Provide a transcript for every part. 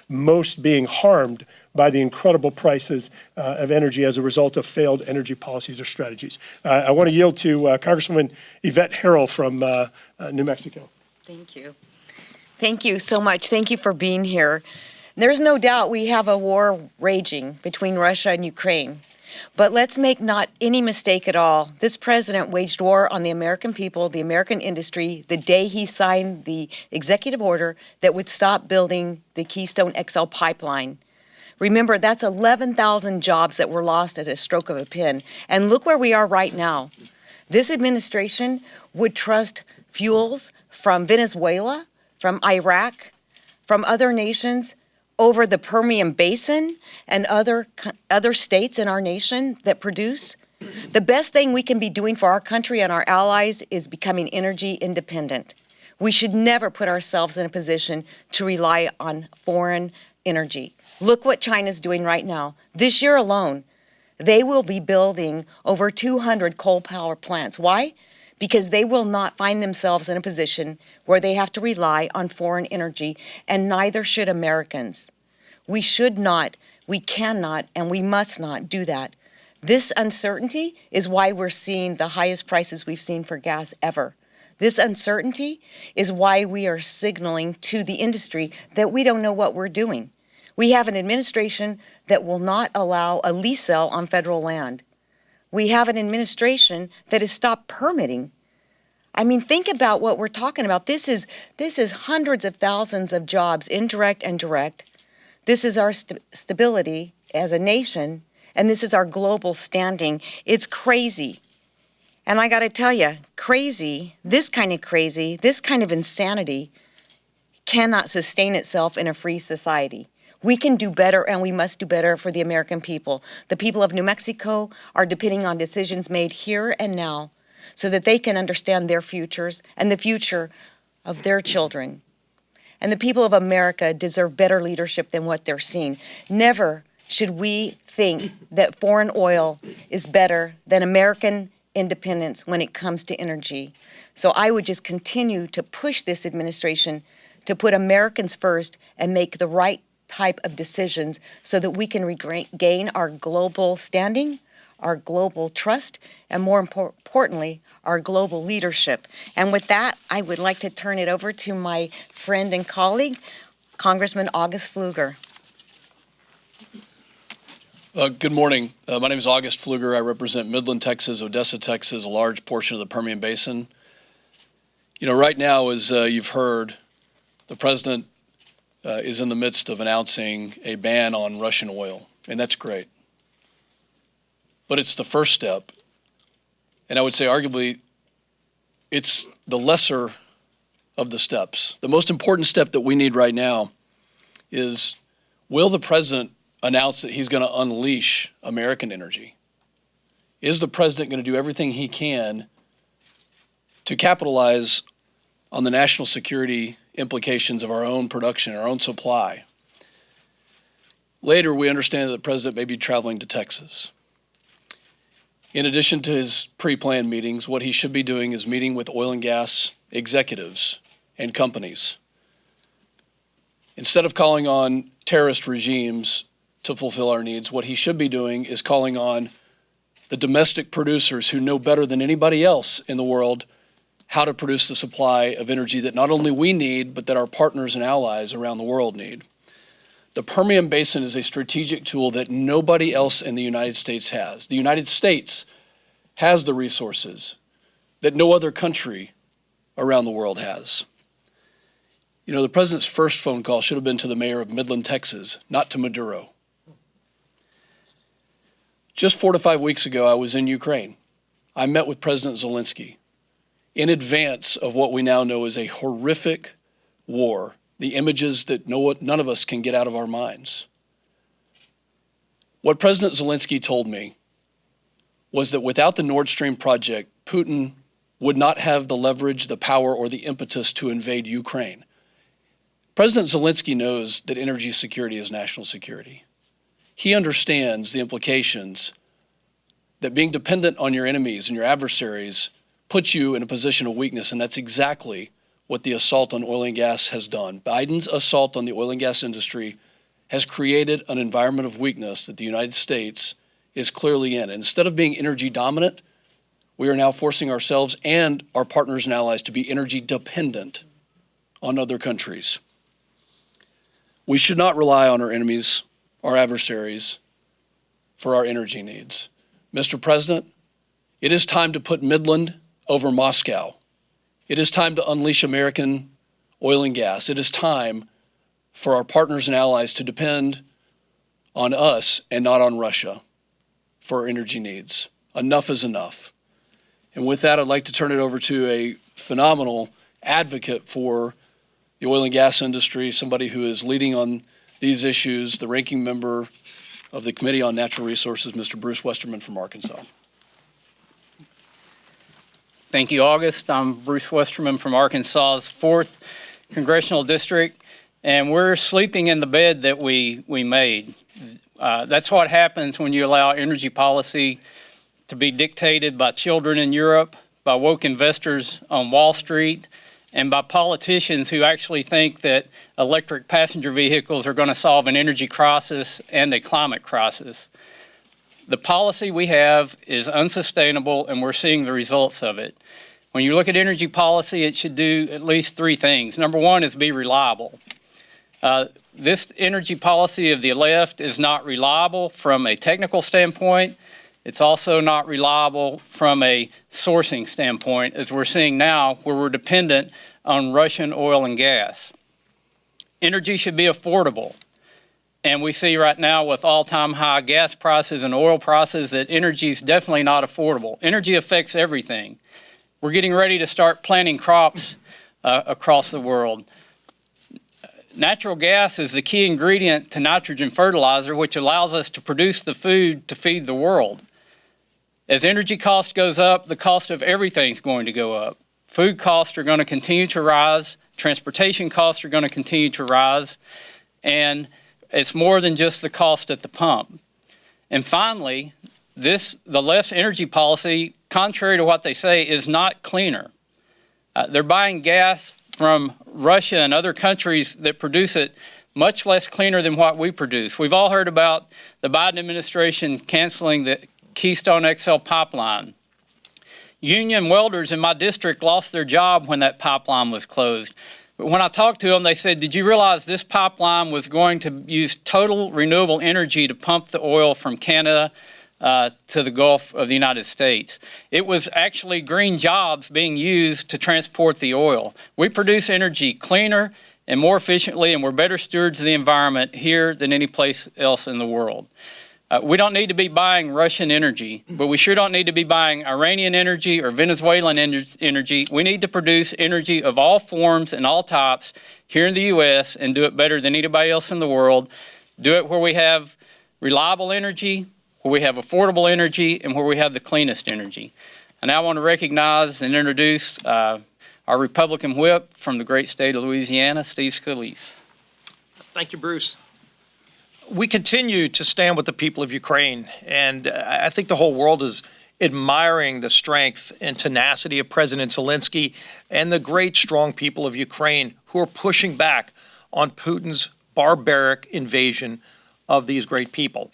most being harmed by the incredible prices of energy as a result of failed energy policies or strategies. I want to yield to Congresswoman Yvette Harrell from New Mexico. Thank you. Thank you so much. Thank you for being here. There's no doubt we have a war raging between Russia and Ukraine. But let's make not any mistake at all. This president waged war on the American people, the American industry, the day he signed the executive order that would stop building the Keystone XL pipeline. Remember, that's 11,000 jobs that were lost at a stroke of a pen. And look where we are right now. This administration would trust fuels from Venezuela, from Iraq, from other nations, over the Permian Basin and other states in our nation that produce. The best thing we can be doing for our country and our allies is becoming energy independent. We should never put ourselves in a position to rely on foreign energy. Look what China's doing right now. This year alone, they will be building over 200 coal power plants. Why? Because they will not find themselves in a position where they have to rely on foreign energy, and neither should Americans. We should not, we cannot, and we must not do that. This uncertainty is why we're seeing the highest prices we've seen for gas ever. This uncertainty is why we are signaling to the industry that we don't know what we're doing. We have an administration that will not allow a lease sale on federal land. We have an administration that has stopped permitting. I mean, think about what we're talking about. This is hundreds of thousands of jobs, indirect and direct. This is our stability as a nation, and this is our global standing. It's crazy. And I got to tell you, crazy, this kind of insanity cannot sustain itself in a free society. We can do better, and we must do better for the American people. The people of New Mexico are depending on decisions made here and now so that they can understand their futures and the future of their children. And the people of America deserve better leadership than what they're seeing. Never should we think that foreign oil is better than American independence when it comes to energy. So I would just continue to push this administration to put Americans first and make the right type of decisions so that we can regain our global standing, our global trust, and more importantly, our global leadership. And with that, I would like to turn it over to my friend and colleague, Congressman August Pfluger. Good morning. My name is August Pfluger. I represent Midland, Texas, Odessa, Texas, a large portion of the Permian Basin. You know, right now, as you've heard, the president is in the midst of announcing a ban on Russian oil, and that's great. But it's the first step, and I would say arguably it's the lesser of the steps. The most important step that we need right now is, will the president announce that he's going to unleash American energy? Is the president going to do everything he can to capitalize on the national security implications of our own production, our own supply? Later, we understand that the president may be traveling to Texas. In addition to his pre-planned meetings, what he should be doing is meeting with oil and gas executives and companies. Instead of calling on terrorist regimes to fulfill our needs, what he should be doing is calling on the domestic producers who know better than anybody else in the world how to produce the supply of energy that not only we need, but that our partners and allies around the world need. The Permian Basin is a strategic tool that nobody else in the United States has. The United States has the resources that no other country around the world has. You know, the president's first phone call should have been to the mayor of Midland, Texas, not to Maduro. Just 4 to 5 weeks ago, I was in Ukraine. I met with President Zelensky in advance of what we now know is a horrific war, the images that none of us can get out of our minds. What President Zelensky told me was that without the Nord Stream project, Putin would not have the leverage, the power, or the impetus to invade Ukraine. President Zelensky knows that energy security is national security. He understands the implications that being dependent on your enemies and your adversaries puts you in a position of weakness, and that's exactly what the assault on oil and gas has done. Biden's assault on the oil and gas industry has created an environment of weakness that the United States is clearly in. And instead of being energy dominant, we are now forcing ourselves and our partners and allies to be energy dependent on other countries. We should not rely on our enemies, our adversaries, for our energy needs. Mr. President, it is time to put Midland over Moscow. It is time to unleash American oil and gas. It is time for our partners and allies to depend on us and not on Russia for our energy needs. Enough is enough. And with that, I'd like to turn it over to a phenomenal advocate for the oil and gas industry, somebody who is leading on these issues, the ranking member of the Committee on Natural Resources, Mr. Bruce Westerman from Arkansas. Thank you, August. I'm Bruce Westerman from Arkansas's 4th Congressional District, and we're sleeping in the bed that we made. That's what happens when you allow energy policy to be dictated by children in Europe, by woke investors on Wall Street, and by politicians who actually think that electric passenger vehicles are going to solve an energy crisis and a climate crisis. The policy we have is unsustainable, and we're seeing the results of it. When you look at energy policy, it should do at least 3 things. Number 1 is be reliable. This energy policy of the left is not reliable from a technical standpoint. It's also not reliable from a sourcing standpoint, as we're seeing now, where we're dependent on Russian oil and gas. Energy should be affordable. And we see right now with all-time high gas prices and oil prices that energy is definitely not affordable. Energy affects everything. We're getting ready to start planting crops across the world. Natural gas is the key ingredient to nitrogen fertilizer, which allows us to produce the food to feed the world. As energy cost goes up, the cost of everything's going to go up. Food costs are going to continue to rise. Transportation costs are going to continue to rise. And it's more than just the cost at the pump. And finally, the left's energy policy, contrary to what they say, is not cleaner. They're buying gas from Russia and other countries that produce it much less cleaner than what we produce. We've all heard about the Biden administration canceling the Keystone XL pipeline. Union welders in my district lost their job when that pipeline was closed. But when I talked to them, they said, did you realize this pipeline was going to use total renewable energy to pump the oil from Canada to the Gulf of the United States? It was actually green jobs being used to transport the oil. We produce energy cleaner and more efficiently, and we're better stewards of the environment here than any place else in the world. We don't need to be buying Russian energy, but we sure don't need to be buying Iranian energy or Venezuelan energy. We need to produce energy of all forms and all types here in the U.S. and do it better than anybody else in the world. Do it where we have reliable energy, where we have affordable energy, and where we have the cleanest energy. And now I want to recognize and introduce our Republican whip from the great state of Louisiana, Steve Scalise. Thank you, Bruce. We continue to stand with the people of Ukraine, and I think the whole world is admiring the strength and tenacity of President Zelensky and the great, strong people of Ukraine who are pushing back on Putin's barbaric invasion of these great people.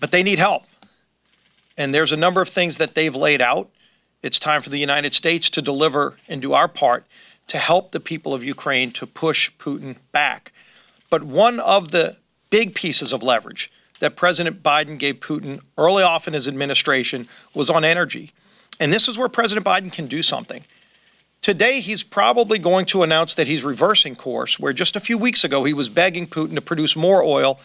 But they need help, and there's a number of things that they've laid out. It's time for the United States to deliver and do our part to help the people of Ukraine to push Putin back. But one of the big pieces of leverage that President Biden gave Putin early off in his administration was on energy. And this is where President Biden can do something. Today, he's probably going to announce that he's reversing course, where just a few weeks ago he was begging Putin to produce more oil.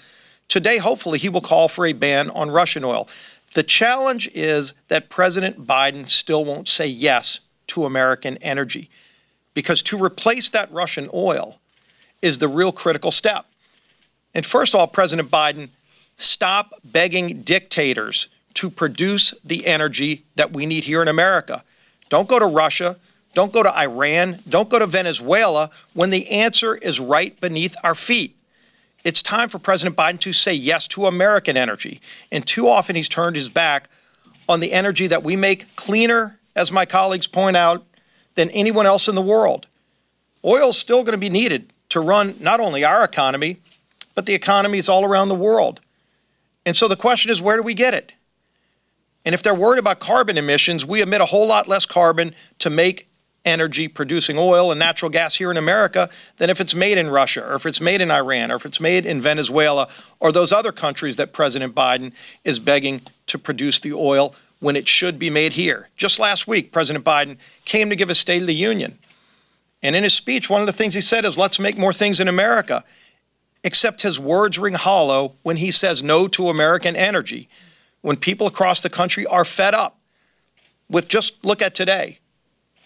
Today, hopefully, he will call for a ban on Russian oil. The challenge is that President Biden still won't say yes to American energy, because to replace that Russian oil is the real critical step. And first of all, President Biden, stop begging dictators to produce the energy that we need here in America. Don't go to Russia. Don't go to Iran. Don't go to Venezuela when the answer is right beneath our feet. It's time for President Biden to say yes to American energy. And too often he's turned his back on the energy that we make cleaner, as my colleagues point out, than anyone else in the world. Oil's still going to be needed to run not only our economy, but the economies all around the world. And so the question is, where do we get it? And if they're worried about carbon emissions, we emit a whole lot less carbon to make energy producing oil and natural gas here in America than if it's made in Russia, or if it's made in Iran, or if it's made in Venezuela, or those other countries that President Biden is begging to produce the oil when it should be made here. Just last week, President Biden came to give a State of the Union. And in his speech, one of the things he said is, let's make more things in America. Except his words ring hollow when he says no to American energy, when people across the country are fed up with, just look at today,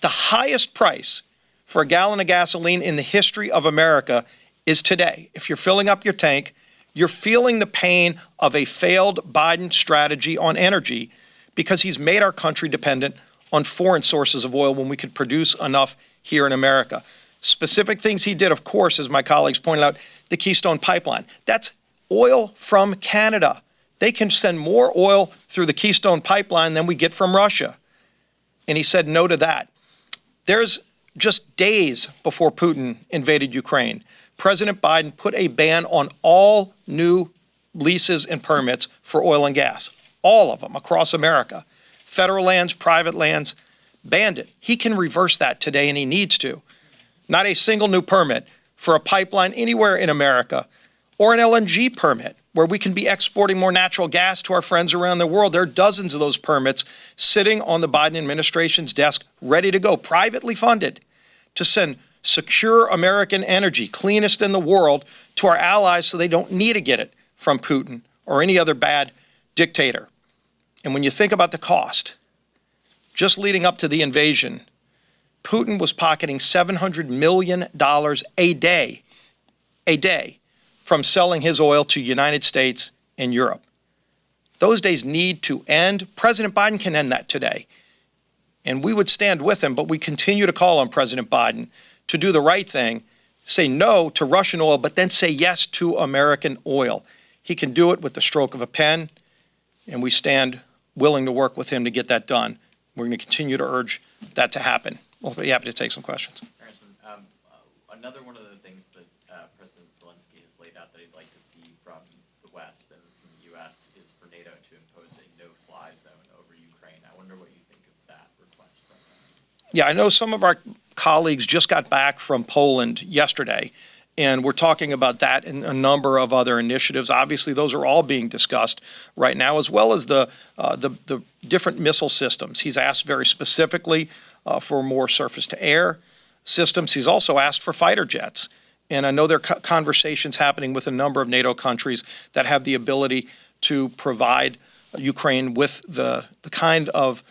the highest price for a gallon of gasoline in the history of America is today. If you're filling up your tank, you're feeling the pain of a failed Biden strategy on energy because he's made our country dependent on foreign sources of oil when we could produce enough here in America. Specific things he did, of course, as my colleagues pointed out, the Keystone Pipeline. That's oil from Canada. They can send more oil through the Keystone Pipeline than we get from Russia. And he said no to that. There's just days before Putin invaded Ukraine, President Biden put a ban on all new leases and permits for oil and gas, all of them across America. Federal lands, private lands, banned it. He can reverse that today, and he needs to. Not a single new permit for a pipeline anywhere in America, or an LNG permit where we can be exporting more natural gas to our friends around the world. There are dozens of those permits sitting on the Biden administration's desk, ready to go, privately funded, to send secure American energy, cleanest in the world, to our allies so they don't need to get it from Putin or any other bad dictator. And when you think about the cost, just leading up to the invasion, Putin was pocketing $700 million a day from selling his oil to United States and Europe. Those days need to end. President Biden can end that today. And we would stand with him, but we continue to call on President Biden to do the right thing, say no to Russian oil, but then say yes to American oil. He can do it with the stroke of a pen, and we stand willing to work with him to get that done. We're going to continue to urge that to happen. We'll be happy to take some questions. Another one of the things that President Zelensky has laid out that he'd like to see from the West and from the U.S. is for NATO to impose a no-fly zone over Ukraine. I wonder what you think of that request from him. Yeah, I know some of our colleagues just got back from Poland yesterday, and we're talking about that and a number of other initiatives. Obviously, those are all being discussed right now, as well as the different missile systems. He's asked very specifically for more surface-to-air systems. He's also asked for fighter jets. And I know there are conversations happening with a number of NATO countries that have the ability to provide Ukraine with the kind of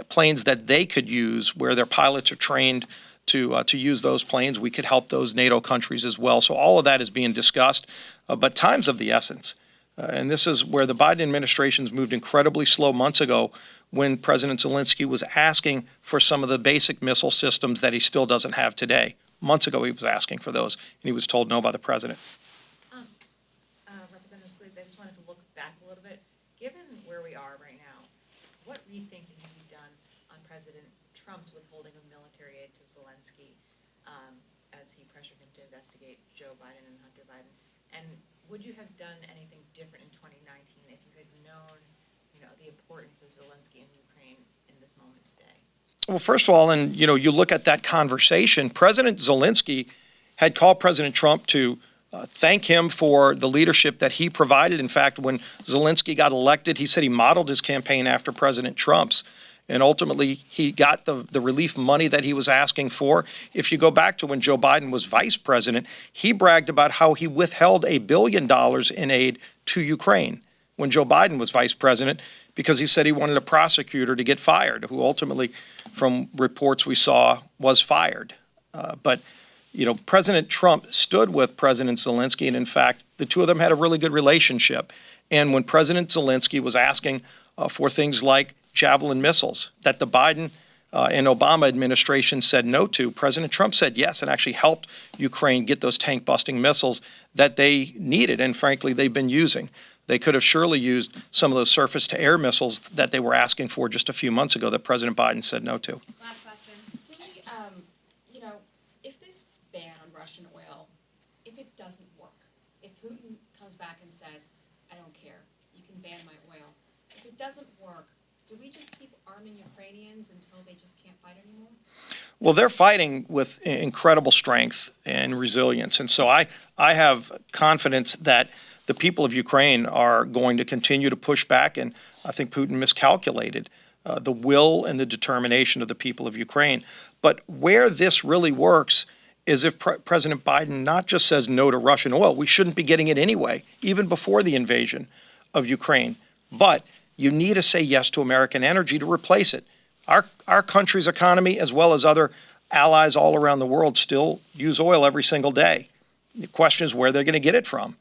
planes that they could use where their pilots are trained to use those planes. We could help those NATO countries as well. So all of that is being discussed, but time's of the essence. And this is where the Biden administration's moved incredibly slow months ago when President Zelensky was asking for some of the basic missile systems that he still doesn't have today. Months ago, he was asking for those, and he was told no by the president. Representative Scalise, I just wanted to look back a little bit. Given where we are right now, what rethinking have you done on President Trump's withholding of military aid to Zelensky as he pressured him to investigate Joe Biden and Hunter Biden? And would you have done anything different in 2019 if you had known, the importance of Zelensky in Ukraine in this moment today? Well, first of all, and you look at that conversation, President Zelensky had called President Trump to thank him for the leadership that he provided. In fact, when Zelensky got elected, he said he modeled his campaign after President Trump's. And ultimately, he got the relief money that he was asking for. If you go back to when Joe Biden was vice president, he bragged about how he withheld $1 billion in aid to Ukraine when Joe Biden was vice president, because he said he wanted a prosecutor to get fired, who ultimately, from reports we saw, was fired. But President Trump stood with President Zelensky, and in fact, the two of them had a really good relationship. And when President Zelensky was asking for things like Javelin missiles that the Biden and Obama administration said no to, President Trump said yes and actually helped Ukraine get those tank-busting missiles that they needed and, frankly, they've been using. They could have surely used some of those surface-to-air missiles that they were asking for just a few months ago that President Biden said no to. Last question. care. You can ban my oil. If it doesn't work, do we just keep arming Ukrainians until they just can't fight anymore? Well, they're fighting with incredible strength and resilience. And so I have confidence that the people of Ukraine are going to continue to push back. And I think Putin miscalculated the will and the determination of the people of Ukraine. But where this really works is if President Biden not just says no to Russian oil, we shouldn't be getting it anyway, even before the invasion of Ukraine. But you need to say yes to American energy to replace it. Our country's economy, as well as other allies all around the world, still use oil every single day. The question is where they're going to get it from.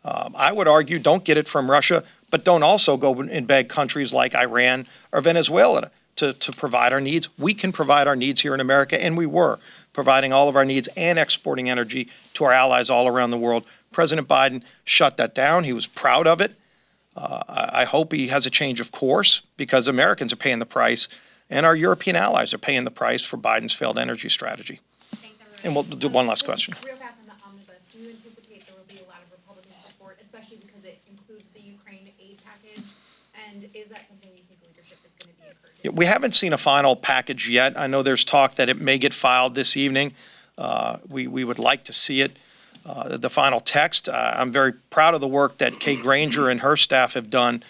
I would argue don't get it from Russia, but don't also go and beg countries like Iran or Venezuela to provide our needs. We can provide our needs here in America, and we were providing all of our needs and exporting energy to our allies all around the world. President Biden shut that down. He was proud of it. I hope he has a change of course, because Americans are paying the price and our European allies are paying the price for Biden's failed energy strategy. Thanks, everyone. And we'll do one last question. Real fast on the omnibus, do you anticipate there will be a lot of Republican support, especially because it includes the Ukraine aid package? And is that something you think leadership is going to be encouraging? We haven't seen a final package yet. I know there's talk that it may get filed this evening. We would like to see it, the final text. I'm very proud of the work that Kay Granger and her staff have done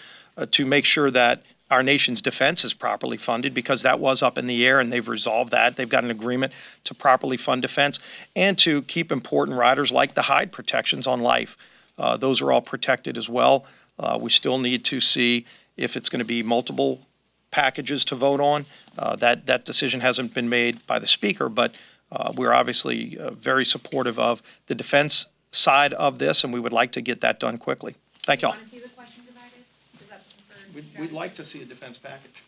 to make sure that our nation's defense is properly funded, because that was up in the air, and they've resolved that. They've got an agreement to properly fund defense and to keep important riders like the Hyde protections on life. Those are all protected as well. We still need to see if it's going to be multiple packages to vote on. That decision hasn't been made by the Speaker, but we're obviously very supportive of the defense side of this, and we would like to get that done quickly. Thank you all. Want to see the question divided? Is that the preferred We'd strategy? like to see a defense package.